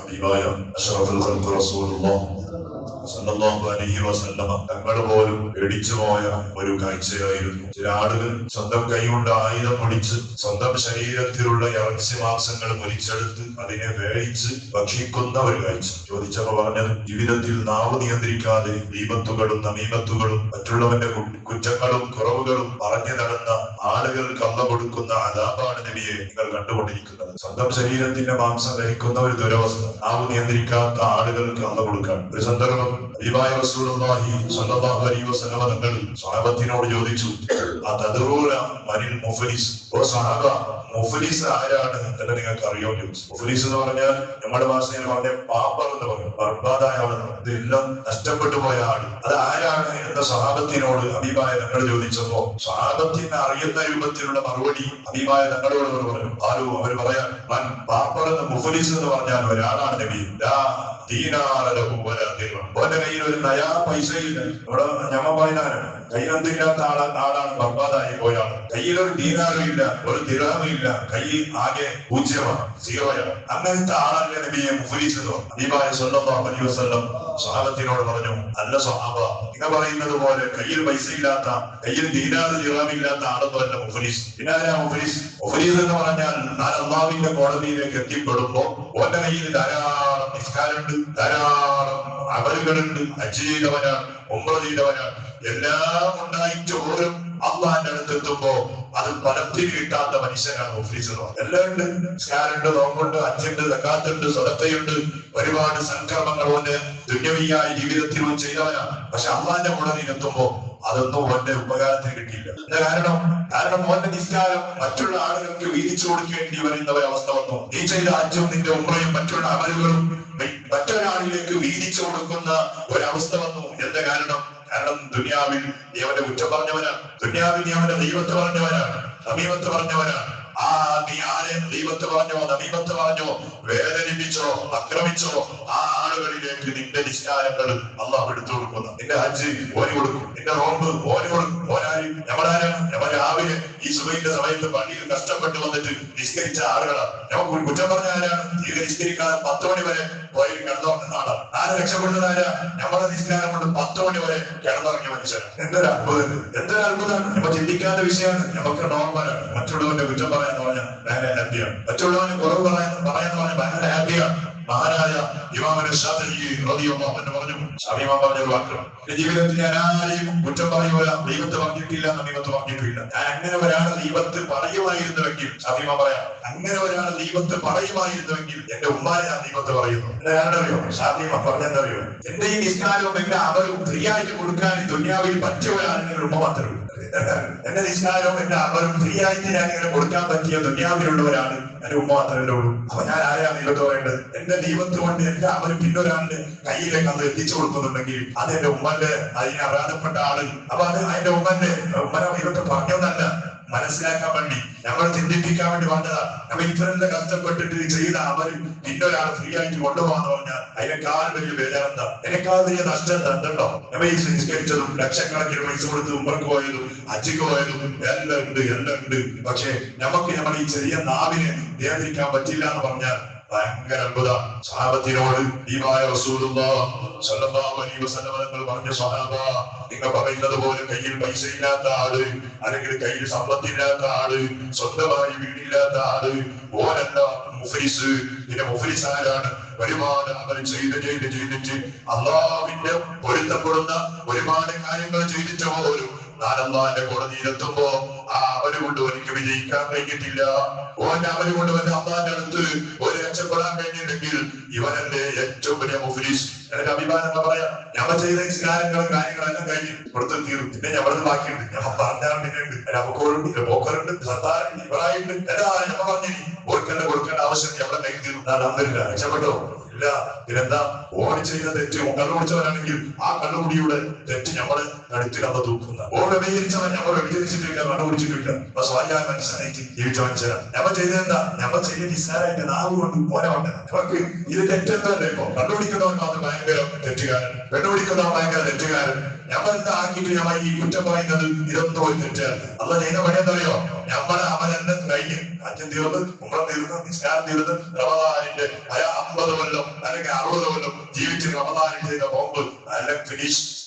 ഹബീബായ അഷ്റഫുൽ ഖൽഖ് റസൂലുള്ളാഹി സല്ലല്ലാഹു അലൈഹി വസല്ലമ തങ്ങൾ പോലും പേടിച്ചു പോയ ഒരു കാഴ്ചയായിരുന്നു. ചില ആളുകൾ സ്വന്തം കൈകൊണ്ട് ആയുധം ഒടിച്ച് സ്വന്തം ശരീരത്തിലുള്ള ഇറച്ചി മാംസങ്ങൾ മുരിച്ചെടുത്ത് അതിനെ വേവിച്ച് ഭക്ഷിക്കുന്ന ഒരു കാഴ്ച. ചോദിച്ചപ്പോ പറഞ്ഞത്, ജീവിതത്തിൽ നാവ് നിയന്ത്രിക്കാതെ ദീപത്തുകളും നമീമത്തുകളും മറ്റുള്ളവന്റെ കുറ്റങ്ങളും കുറവുകളും പറഞ്ഞു നടന്ന ആളുകൾക്ക് അള്ള കൊടുക്കുന്ന അദാബാണ് നബിയെ നിങ്ങൾ കണ്ടുകൊണ്ടിരിക്കുന്നത്. സ്വന്തം ശരീരത്തിന്റെ മാംസം ധരിക്കുന്ന ഒരു ദുരവസ്ഥ നാവ് നിയന്ത്രിക്കാത്ത ആളുകൾക്ക് അള്ള കൊടുക്കാൻ. ഒരു സന്ദർഭം ഹബീബായ റസൂലുള്ളാഹി സ്വല്ലല്ലാഹു അലൈഹി വസല്ലം തങ്ങൾ സ്വഹാബത്തിനോട് ചോദിച്ചു, അതദറൂന മനിൽ മുഫ്ലിസ്? ഓ സ്വഹാബ, മുഫ്ലിസ് ആരാണ് എന്ന് നിങ്ങൾക്ക് അറിയോ ചോദിച്ചു. മുഫ്ലിസ് എന്ന് പറഞ്ഞാൽ നമ്മുടെ ഭാഷയിൽ പറഞ്ഞ പാപ്പർ എന്ന് പറയും, ബർബാദായ ആള്, ഇതെല്ലാം നഷ്ടപ്പെട്ടു പോയ ആള്. അത് ആരാണ് എന്ന സ്വഹാബത്തിനോട് ഹബീബായ തങ്ങൾ ചോദിച്ചപ്പോ സ്വഹാബത്തിന് അറിയുന്ന രൂപത്തിലുള്ള മറുപടി ഹബീബായ തങ്ങളോട് പറഞ്ഞു. അവർ പറയാൻ, പാപ്പർ എന്ന് മുഫ്ലിസ് എന്ന് പറഞ്ഞാൽ ഒരാളാണ് നബി. ഓന്റെ കയ്യിൽ ഒരു നയാ പൈസയില്ല. ഇവിടെ ഞമ്മ പറയുന്നവരാണ്, കയ്യിലൊന്നില്ലാത്ത ആളാണ് ബർബാദായി പോയാണ്. കയ്യിൽ ഒരു ദീനാറും ഇല്ല, ഒരു ദിർഹമും ഇല്ല, കൈ ആകെ പൂജ്യമാണ്, സീറോയാണ്. അങ്ങനത്തെ ആളല്ല നബിയെ മുഫ്ലിസ് എന്ന് പറഞ്ഞു. ഹബീബായ സ്വല്ലല്ലാഹു അലൈഹി വസല്ലം സ്വഹാബത്തിനോട് പറഞ്ഞു, അല്ല സ്വഹാബ, നിങ്ങൾ പറയുന്നത് പോലെ കയ്യിൽ പൈസ ഇല്ലാത്ത, കയ്യിൽ ദീനാറ് ദിർഹമില്ലാത്ത ആളൊന്നും അല്ല മുഫ്ലിസ്. പിന്നെ ആരാ മുഫ്ലിസ്? മുഫ്ലിസ് എന്ന് പറഞ്ഞാൽ ഞാൻ അല്ലാഹുവിന്റെ കോടതിയിലേക്ക് എത്തിപ്പെടുമ്പോ ഓന്റെ കയ്യിൽ ധാരാളം നിസ്കാരമുണ്ട്, ധാരാളം അമലുകളുണ്ട്, ഹജ്ജ് ചെയ്തവനാണ്, ഉംറ ചെയ്തവനാണ്, എല്ലാം ഉണ്ടായിട്ട് പോലും അള്ളാന്റെ അടുത്തെത്തുമ്പോ അത് ഫലത്തിന് കിട്ടാത്ത മനുഷ്യനാണ് മുഫ്ലിസ്. എല്ലാം ഉണ്ട്, നിസ്കാരമുണ്ട്, നോമ്പുണ്ട്, ഹജ്ജുണ്ട്, സകാത്തുണ്ട്, സദഖയുണ്ട്, ഒരുപാട് സംക്രമങ്ങൾ കൊണ്ട് ദുന്യവിയായ ജീവിതത്തിൽ ചെയ്തവനാണ്. പക്ഷെ അള്ളാന്റെ കോടതിയിലെത്തുമ്പോ അതൊന്നും ഓന്റെ ഉപകാരത്തിന് കിട്ടിയില്ല. കാരണം ഓന്റെ നിസ്കാരം മറ്റുള്ള ആളുകൾക്ക് വീതിച്ചു കൊടുക്കേണ്ടി വരുന്ന ഒരവസ്ഥ വന്നു. നീ ചെയ്ത ഹജ്ജും നിന്റെ ഉംറയും മറ്റുള്ള അമലുകളും മറ്റൊരാളിലേക്ക് വീതിച്ചു കൊടുക്കുന്ന ഒരവസ്ഥ വന്നു. എന്താ കാരണം? ദുനിയാവിൽ നീ അവന്റെ കുറ്റം പറഞ്ഞവനാണ്, ദുനിയാവിൽ നീ അവന്റെ ദൈവത്തെ പറഞ്ഞവനാണ്, സമീപത്ത് പറഞ്ഞവനാണ്. നീ ആരെ ദൈവത്തെ പറഞ്ഞോ, നമീമത്ത് പറഞ്ഞോ, വേദനിപ്പിച്ചോ, ആക്രമിച്ചോ, ആ ആളുകളിലേക്ക് നിന്റെ നിസ്കാരങ്ങൾ അള്ളാഹു എടുത്തു കൊടുക്കുന്നു. നിന്റെ ഹജ്ജ് ഓന് കൊടുക്കും, നിന്റെ നോമ്പ് ഓന് കൊടുക്കും. ഓനാരും ഞമ്മളാരാണ്? ഞമ്മ രാവിലെ ഈ സുബഹിന്റെ സമയത്ത് പള്ളിയിൽ കഷ്ടപ്പെട്ട് വന്നിട്ട് നിസ്കരിച്ച ആളുകളാണ്. നമുക്ക് കുറ്റം പറഞ്ഞ ആരാണ്? തീരെ നിസ്കരിക്കാതെ 10 മണി വരെ പോയി കിടന്നുറങ്ങുന്ന ആളാണ്. ആരെ രക്ഷപ്പെടുന്നത് ആരാ? ഞമ്മടെ നിസ്കാരം കൊണ്ട് 10 മണി വരെ കിടന്നുറങ്ങിയ മനുഷ്യരാണ്. എന്തൊരു അത്ഭുതം, എന്തൊരു അത്ഭുതമാണ്. നമ്മ ചിന്തിക്കാത്ത വിഷയമാണ്. നമുക്ക് നോർമലാണ്. മറ്റുള്ളവന്റെ കുറ്റം പറയാന്ന് പറഞ്ഞാൽ ഭയങ്കര ഹാപ്പിയാണ്, മറ്റുള്ളവന് കുറവ് പറയാന്ന് പറഞ്ഞാൽ ഭയങ്കര ഹാപ്പിയാണ്. മഹാനായ ഇമാം ശാഫിഈ റളിയല്ലാഹു അൻഹു പറഞ്ഞു, ഷാഫിഈ പറഞ്ഞ ഒരു വാക്ക്, ജീവിതത്തിൽ ഞാൻ ആരെയും കുറ്റം പറയൂല, ദൈവത്തെ പറഞ്ഞിട്ടില്ല, നമീമത്ത് പറഞ്ഞിട്ടില്ല. ഞാൻ അങ്ങനെ ഒരാൾ ദൈവത്ത് പറയുമായിരുന്നുവെങ്കിൽ, ഷാഫിഈ പറയാം, അങ്ങനെ ഒരാൾ ദൈവത്ത് പറയുമായിരുന്നുവെങ്കിൽ എന്റെ ഉമ്മാനെ ഞാൻ ദൈവത്ത് പറയുന്നു. എന്താണെന്നറിയോ ഷാഫിഈ പറഞ്ഞെന്തറിയോ? എന്റെ ഈ നിസ്കാരവും എന്റെ അമലും ഫ്രീ ആയിട്ട് കൊടുക്കാൻ ദുനിയാവിൽ പറ്റിയ ഒരാളിന്റെ ഉമ്മ മാത്രമേ ഉള്ളൂ. എന്റെ നിസ്കാരവും എന്റെ അമലും ഫ്രീ ആയിട്ട് ഞാൻ ഇങ്ങനെ കൊടുക്കാൻ പറ്റിയ ദുനിയാവിലുള്ളവരാണ് എന്റെ ഉമ്മ മാത്രമേ ഉള്ളൂ. അപ്പൊ ഞാൻ ആരാ ദൈവത്ത് പറയേണ്ടത്? എന്റെ ദൈവത്ത് കൊണ്ട് എന്റെ അമലും പിന്നൊരാളുടെ കയ്യിലേക്ക് അത് എത്തിച്ചു കൊടുക്കുന്നുണ്ടെങ്കിൽ അത് എന്റെ ഉമ്മന്റെ അതിനെ അറാധപ്പെട്ട ആള്. അപ്പൊ അത് അതിന്റെ ഉമ്മന്റെ ദൈവത്തെ പറഞ്ഞൊന്നല്ല, മനസ്സിലാക്കാൻ വേണ്ടി, നമ്മൾ ചിന്തിപ്പിക്കാൻ വേണ്ടി വന്നതാ. നമ്മ ഇത്രയെല്ലാം കഷ്ടപ്പെട്ടിട്ട് ചെയ്ത അവർ പിന്നൊരാൾ ഫ്രീ ആയിട്ട് കൊണ്ടുപോകാന്ന് പറഞ്ഞാൽ അതിനേക്കാൾ വലിയ ബേജാറെന്താ, അതിനേക്കാൾ വലിയ നഷ്ടം എന്താ? ഉണ്ടോ? നമ്മ ഈ സംസ്കരിച്ചതും ലക്ഷക്കണക്കിന് പൈസ കൊടുത്ത് ഉമ്മർക്ക് പോയതും ഹജ്ജിക്ക് പോയതും എല്ലാം ഉണ്ട്. പക്ഷെ നമുക്ക് നമ്മൾ ഈ ചെറിയ നാവിനെ നിയന്ത്രിക്കാൻ പറ്റില്ല എന്ന് പറഞ്ഞാൽ ഭയങ്കര അത്ഭുത. സ്വഹാബത്തിനോട് റസൂലുള്ളാഹി സ്വല്ലല്ലാഹു അലൈഹി വസല്ലം തങ്ങൾ പറഞ്ഞ, സ്വഹാബ, നിങ്ങൾ പറയുന്നത് പോലെ കയ്യിൽ പൈസ ഇല്ലാത്ത ആള്, അല്ലെങ്കിൽ കയ്യിൽ സമ്പത്തില്ലാത്ത ആള്, സ്വന്തമായി വീടില്ലാത്ത ആള് ഓരല്ല മുഫ്ലിസ്. പിന്നെ മുഫ്ലിസ് ആരാണ്? ഒരുപാട് അമൽ ചെയ്തിട്ട് അള്ളാഹുവിന്റെ പൊരുത്തപ്പെടുന്ന ഒരുപാട് കാര്യങ്ങൾ ചെയ്തിട്ട് പോലും അള്ളാന്റെ കോടതിയിലെത്തുമ്പോ ആ അവര് കൊണ്ട് എനിക്ക് വിജയിക്കാൻ കഴിഞ്ഞിട്ടില്ല. ഓന്റെ അവര് കൊണ്ട് വന്ന് അള്ളാന്റെ അടുത്ത് ഒരു രക്ഷപ്പെടാൻ കഴിഞ്ഞിട്ടുണ്ടെങ്കിൽ ഇവനല്ലേ ഏറ്റവും വലിയ മുഫ്ലിസ്. എനിക്ക് അഭിമാനം പറയാം, ഞമ്മ ചെയ്ത കാര്യങ്ങളും കാര്യങ്ങളെല്ലാം കഴിഞ്ഞ് കൊടുത്തു തീരും. പിന്നെ ഞമ്മളത് ബാക്കിയുണ്ട്. ഞമ്മ പറഞ്ഞാൽ പിന്നെ ഉണ്ട്, നമുക്കോരുണ്ട്, പോക്കറുണ്ട്, സർക്കാരുണ്ട്, ഇവരായിട്ടുണ്ട്, എല്ലാവരും ഞമ്മ പറഞ്ഞു കൊടുക്കേണ്ട ആവശ്യം ഞമ്മളെ കയ്യിൽ തീരും. അന്നില്ല, രക്ഷപ്പെട്ടോ ഇല്ല. പിന്നെന്താ? ഓടി ചെയ്ത തെറ്റ് കള്ളുപിടിച്ചവനാണെങ്കിൽ ആ കള്ളുകുടിയുടെ തെറ്റ് ഞമ്മള് അടുത്ത് കണ്ട തൂക്കുന്ന. ഓടെ വ്യഭിചരിച്ചവൻ ഞമ്മൾ വ്യഭിചരിച്ചിട്ടില്ല, കണ്ടുപിടിച്ചിട്ടില്ല. അപ്പൊ സ്വയം മനസ്സിലായിട്ട് ജീവിച്ച മനുഷ്യരാണ്. ഞമ്മ ചെയ്തെന്താ? ഞമ്മ ചെയ്ത നിസ്സാരമായിട്ട് നാവ് കൊണ്ട് പോരാവട്ടെ. നമുക്ക് ഇത് തെറ്റെന്തല്ലേ? ഇപ്പൊ കണ്ടുപിടിക്കുന്നവൻ മാത്രം ഭയങ്കര തെറ്റുകാരൻ, കണ്ടുപിടിക്കുന്നവൻ ഭയങ്കര തെറ്റുകാരൻ. ഞമ്മൾ എന്താ ആക്കിയിട്ട് ഞമ്മ ഈ കുറ്റം പറയുന്നത് ഇതൊന്നും ഒരു തെറ്റാണ്. അല്ല ചെയ്യുന്ന പണി എന്തറിയോ? ഞമ്മളെ അവനെല്ലാം കഴിഞ്ഞ് ഹജ്ജ് തീർന്ന്, ഉംറ തീർന്ന്, നിസ്കാരം തീർന്ന്, റമദാനിന്റെ 50 കൊല്ലം ആരൊക്കെ 60 കൊല്ലം ജീവിച്ച് റമദാനിൽ ചെയ്ത നോമ്പ് എല്ലാം ഫിനിഷ്.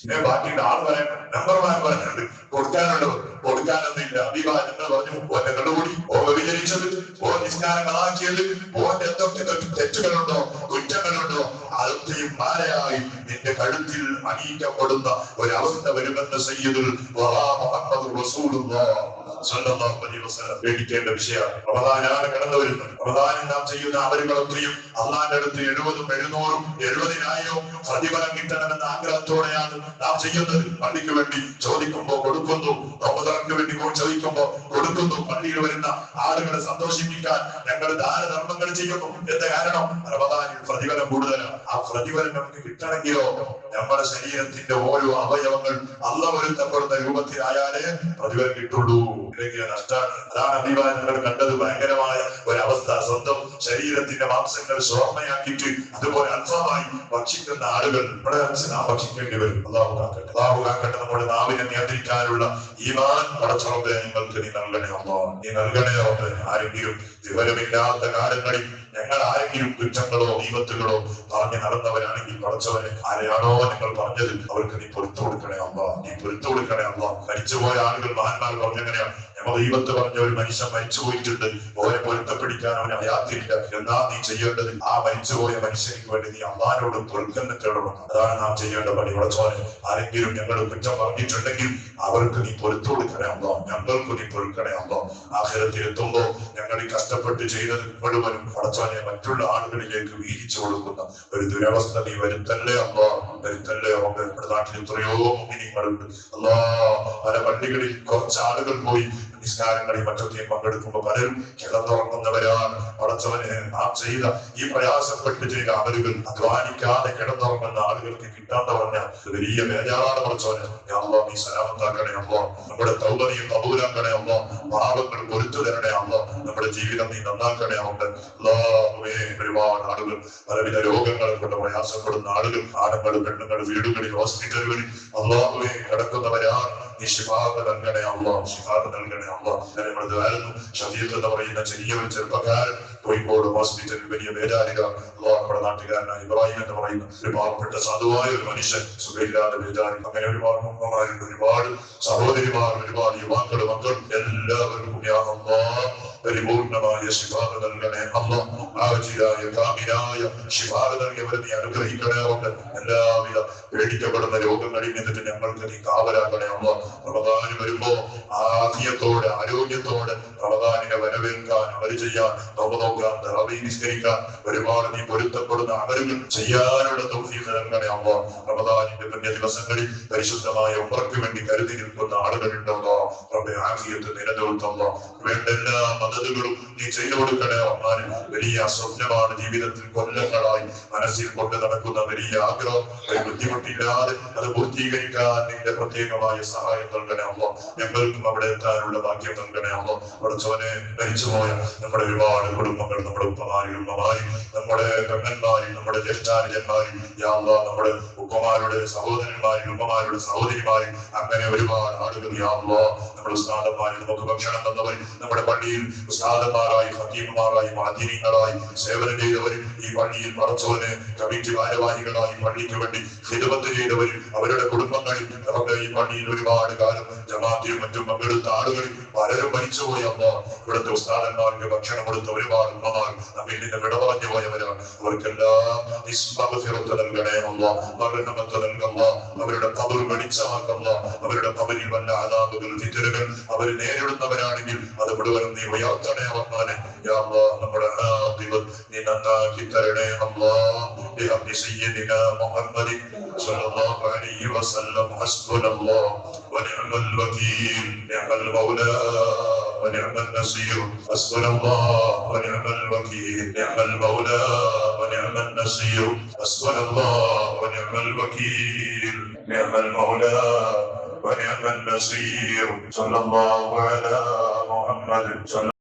ബാക്കിയുടെ ആൾ പറയാൻ നമ്പർമാർ പറഞ്ഞിട്ടുണ്ട് കൊടുക്കാനൊന്നുമില്ല. അഭിഭാഷങ്ങൾ പറഞ്ഞു ഓന്റെ കണ്ടുകൂടി വ്യഭിചരിച്ചത്, നിസ്കാരം കളാക്കിയത്, ഓന്റെ എന്തൊക്കെ തെറ്റുകളുണ്ടോ കുറ്റങ്ങളുണ്ടോ അതൊക്കെയും മാലയായി നിന്റെ കഴുത്തിൽ അണിയിക്കപ്പെടുന്ന ഒരവസ്ഥ വരുമെന്ന് സയ്യിദുൽ വറാ മുഹമ്മദ് റസൂലുള്ളാഹി സ്വല്ലല്ലാഹു അലൈഹി വസല്ലം പേടിക്കേണ്ട വിഷയമാണ്. റമദാനാണ് കടന്നു വരുന്നത്. റമദാനിൽ നാം ചെയ്യുന്ന അമലുകളൊക്കെയും അള്ളാന്റെ അടുത്ത് 70, 700, 70,000 പ്രതിഫലം കിട്ടണമെന്ന ആഗ്രഹത്തോടെയാണ് നാം ചെയ്യുന്നത്. പള്ളിക്ക് വേണ്ടി ചോദിക്കുമ്പോ കൊടുക്കുന്നു, റമദാനിക്ക് വേണ്ടി ചോദിക്കുമ്പോ കൊടുക്കുന്നു. പള്ളിയിൽ വരുന്ന ആളുകളെ സന്തോഷിപ്പിക്കാൻ ഞങ്ങൾ ദാനധർമ്മങ്ങൾ ചെയ്യുന്നു. എന്താ കാരണം? റമദാനിൽ പ്രതിഫലം കൂടുതലാണ്. ആ പ്രതിഫലം നമുക്ക് കിട്ടണമെങ്കിലോ നമ്മുടെ ശരീരത്തിന്റെ ഓരോ അവയവങ്ങൾ അള്ള പൊരുത്തപ്പെടുന്ന രൂപത്തിലായാലേ പ്രതിഫലം കിട്ടുള്ളൂ. ഇല്ലെങ്കിൽ നഷ്ടമാണ്. അതാണ് അഭിവാദങ്ങൾ കണ്ടത്. ഭയങ്കരമായ ഒരവസ്ഥ. സ്വന്തം ശരീരത്തിന്റെ മാംസങ്ങൾ സ്വർണ്ണയാക്കിയിട്ട് അതുപോലെ അൽഫാമായി ഭക്ഷിക്കുന്ന ആളുകൾ ഇവിടെ നാം ഭക്ഷിക്കേണ്ടി വരും. അള്ളാഹു കാക്കട്ടെ. നമ്മുടെ നാവിനെ നിയന്ത്രിക്കാനുള്ള ഈമാൻ പടച്ചറബേ നിങ്ങൾക്ക് നീ നൽകണേ അല്ലാഹ്. നീ നൽകണേ റബ്ബേ. ആരെങ്കിലും വിവരമില്ലാത്ത കാലങ്ങളിൽ ഞങ്ങൾ ആരെങ്കിലും കുറ്റങ്ങളോ ദീപത്തുകളോ പറഞ്ഞു നടന്നവരാണെങ്കിൽ പടച്ചവനെ ആരെയാണോ നിങ്ങൾ പറഞ്ഞത് അവർക്ക് നീ പൊരുത്തു കൊടുക്കണേ അല്ലാഹ്. നീ പൊരുത്തു കൊടുക്കണേ അല്ലാഹ്. മരിച്ചുപോയ ആളുകൾ മഹാന്മാർ പറഞ്ഞെങ്ങനെയാണ്? ഞങ്ങൾ ദൈവത്ത് പറഞ്ഞ ഒരു മനുഷ്യൻ മരിച്ചു പോയിട്ടുണ്ട്, ഓരെ പൊരുത്തപ്പെടിക്കാൻ അവന് അയാത്തില്ല. എന്നാ നീ ചെയ്യേണ്ടത് ആ മരിച്ചുപോയ മനുഷ്യർക്ക് വേണ്ടി നീ അള്ളാഹിനോട് പൊറുക്കന്നെ തേടണം. അതാണ് നാം ചെയ്യേണ്ട പണി. പടച്ചവനെ ആരെങ്കിലും ഞങ്ങൾ കുറ്റം പറഞ്ഞിട്ടുണ്ടെങ്കിൽ അവർക്ക് നീ പൊരുത്തു കൊടുക്കണേ അല്ലാഹ്. ഞങ്ങൾക്ക് നീ പൊറുക്കണേ അല്ലാഹ്. ആഖിറത്തിൽ എത്തുമ്പോ ഞങ്ങൾ ഈ കഷ്ടപ്പെട്ട് ചെയ്തത് മുഴുവനും പടച്ചവനെ മറ്റുള്ള ആളുകളിലേക്ക് വീതിച്ചു കൊടുക്കുന്ന ഒരു ദുരവസ്ഥ നീ വരുത്തല്ലേ അല്ലാഹ്. വരുത്തല്ലേ റബ്ബേ. നമ്മുടെ നാട്ടിൽ എത്രയോ മുഅ്മിനീങ്ങളുണ്ട് അല്ലാഹ്. പല പള്ളികളിൽ കുറച്ച് ആളുകൾ പോയി നിസ്കാരങ്ങളിൽ മറ്റൊക്കെയും പങ്കെടുക്കുമ്പോ പലരും കിടന്നുറങ്ങുന്നവരാണ്. പടച്ചവനെ നാം ചെയ്ത ഈ പ്രയാസപ്പെട്ട് ചെയ്ത അമലുകൾ അധ്വാനിക്കാതെ കിടന്നുറങ്ങുന്ന ആളുകൾക്ക് കിട്ടാന്ന് പറഞ്ഞാൽ വലിയ ബേജാറാണ്. പടച്ചവനെ അല്ലാഹ് നീ സലാമത്താക്കണേ അല്ലാഹ്. നമ്മുടെ തൗബ നീ കബൂലാക്കണേ അല്ലാഹ്. പാപങ്ങൾ പൊരുത്തു തരണേ അല്ലാഹ്. നമ്മുടെ ജീവിതം നീ നന്നാക്കണേ അല്ലാഹുവേ. ഒരുപാട് ആളുകൾ പലവിധ രോഗങ്ങളെ കൊണ്ട് പ്രയാസപ്പെടുന്ന ആളുകൾ, ആണുങ്ങൾ, പെണ്ണുങ്ങൾ, വീടുകളിൽ, ഹോസ്പിറ്റലുകളിൽ അല്ലാഹുവേ കിടക്കുന്നവരാണ്. നീ ശിഫാഅത്ത് നൽകണേ അല്ലാഹ്. ശിഫാഅത്ത് നൽകണേ അല്ലാഹ്. നമ്മൾ ദ്വാരന്നു. ഷഫീഖ് എന്ന് പറയുന്ന ചെറിയൊരു ചെറുപ്പക്കാരൻ കോഴിക്കോട് ഹോസ്പിറ്റലിൽ വലിയ വേദാനിക അല്ലാഹ് നമ്മുടെ നാട്ടുകാരനായ ഇബ്രാഹിം എന്ന് പറയുന്ന ഒരു പാവപ്പെട്ട സാധുവായ ഒരു മനുഷ്യൻ സുഖമില്ലാതെ വേദാനിക. അങ്ങനെ ഒരുപാട് ഉമ്മമാരുണ്ട്, ഒരുപാട് സഹോദരിമാർ, ഒരുപാട് യുവാക്കൾ, മക്കൾ എല്ലാവർക്കും യാ അല്ലാഹ് പരിപൂർണമായ ശിഫാഅത്ത് നൽകണേ അല്ലാഹ്. ആജിലായ കാമിലായ ശിഫാഅത്ത് നൽകിയവരെ നീ അനുഗ്രഹിക്കണേ അല്ലാഹ്. എല്ലാവിധ പേടിക്കപ്പെടുന്ന രോഗങ്ങളിൽ നിന്നിട്ട് ഞങ്ങൾക്ക് നീ കാവലാക്കണേ അല്ലാഹ്. റമദാൻ വരുമ്പോ ആഫിയത്തോടെ ആരോഗ്യത്തോടെ റമദാനിനെ വരവേൽക്കാൻ, അമൽ ചെയ്യാൻ, നോമ്പ് നോക്കാൻ, തറാവീഹ് നിസ്കരിക്കാൻ, ഒരുപാട് നീ പൊരുത്തപ്പെടുന്ന അമലുകൾ ചെയ്യാനുള്ള തൗഫീഖ് നൽകണേ അല്ലാഹ്. റമദാനിന്റെ പുണ്യ ദിവസങ്ങളിൽ പരിശുദ്ധമായ ഉംറയ്ക്ക് വേണ്ടി കരുതി നിൽക്കുന്ന ആളുകളുണ്ടല്ലോ റബ്ബേ. ആഫിയത്ത് നിലനിർത്തല്ലോ. വേണ്ട എല്ലാ മദദുകളും നീ ചെയ്തു കൊടുക്കണേ റഹ്മാനെ. വലിയ സ്വപ്നമാണ് ജീവിതത്തിൽ കൊല്ലങ്ങളായി മനസ്സിൽ കൊണ്ട് നടക്കുന്ന വലിയ ആഗ്രഹം. ഒരു ബുദ്ധിമുട്ടില്ലാതെ അത് പൂർത്തീകരിക്കാൻ നിന്റെ പ്രത്യേകമായ സഹായം നൽകണേ അല്ലാഹ്. ഞങ്ങൾക്കും അവിടെ എത്താനുള്ള ഭാഗ്യം നൽകണേ അല്ലാഹ്. പടച്ചവനെ മരിച്ചുപോയ നമ്മുടെ ഒരുപാട് കുടുംബങ്ങൾ, നമ്മുടെ ഉപ്പമാരും ഉമ്മമാരും, നമ്മുടെ പെങ്ങന്മാരും, നമ്മുടെ ജ്യേഷ്ഠാനുജന്മാരും, യാ അല്ലാഹ് നമ്മുടെ ഉപ്പമാരുടെ സഹോദരന്മാരും ഉമ്മമാരുടെ സഹോദരിമാരും, അങ്ങനെ ഒരുപാട് ആളുകൾ യാ അല്ലാഹ്. നമ്മുടെ ഉസ്താദന്മാരും നമുക്ക് ഭക്ഷണം തന്നവർ, നമ്മുടെ പള്ളിയിൽ ഉസ്താദന്മാരായി, ഹക്കീമുമാരായി, മുഅദ്ദിനീങ്ങളായി സേവനം ചെയ്തവരും, ഈ പള്ളിയിൽ പടച്ചവനെ കമ്മിറ്റി ഭാരവാഹികളായി പള്ളിക്ക് വേണ്ടി ഖിദ്മത്ത് ചെയ്തവരും, അവരുടെ കുടുംബങ്ങളിൽ ഈ പള്ളിയിൽ ഒരുപാട് കാലം ജമാഅത്തിലും മറ്റും പങ്കെടുത്ത ആളുകളിൽ പലരും മരിച്ചുപോയി അല്ലാഹ്. ഇവിടുത്തെ ഉസ്താദന്മാർക്ക് ഭക്ഷണം കൊടുത്ത ഒരുപാട് ഉമ്മമാർ നമ്മിൽ നിന്ന് വിട പറഞ്ഞു പോയവരാണ്. അവർക്കെല്ലാം നിസ്മഗ്ഫിറത്ത് നൽകണേ അല്ലാഹ്. മഗ്ഫിറത്ത് നൽകല്ലാ. അവരുടെ ഖബർ വെളിച്ചമാക്കല്ലാ. അവരുടെ ഖബറിൽ വല്ല അദാബുകൾ, ഫിത്നകൾ അവർ നേരിടുന്നവരാണെങ്കിൽ അത് മുഴുവനും നീ ഉയർത്തണേ റഹ്മാനെ. യാ അല്ലാഹ് നമ്മുടെ ആഖിബത്ത് നീ നന്നാക്കി തരണേ അല്ലാഹ്. ബിഹഖി സയ്യിദിനാ മുഹമ്മദ് സ്വല്ലല്ലാഹു അലൈഹി വസല്ലം. ഹസ്ബുനല്ലാഹ് വനിഅമൽ വകീൽ. നിഅമൽ മൗലാ ونعم النصير. حسبنا الله ونعم الوكيل. نعم المولى ونعم النصير. حسبنا الله ونعم الوكيل. نعم المولى ونعم النصير. صلى الله على محمد.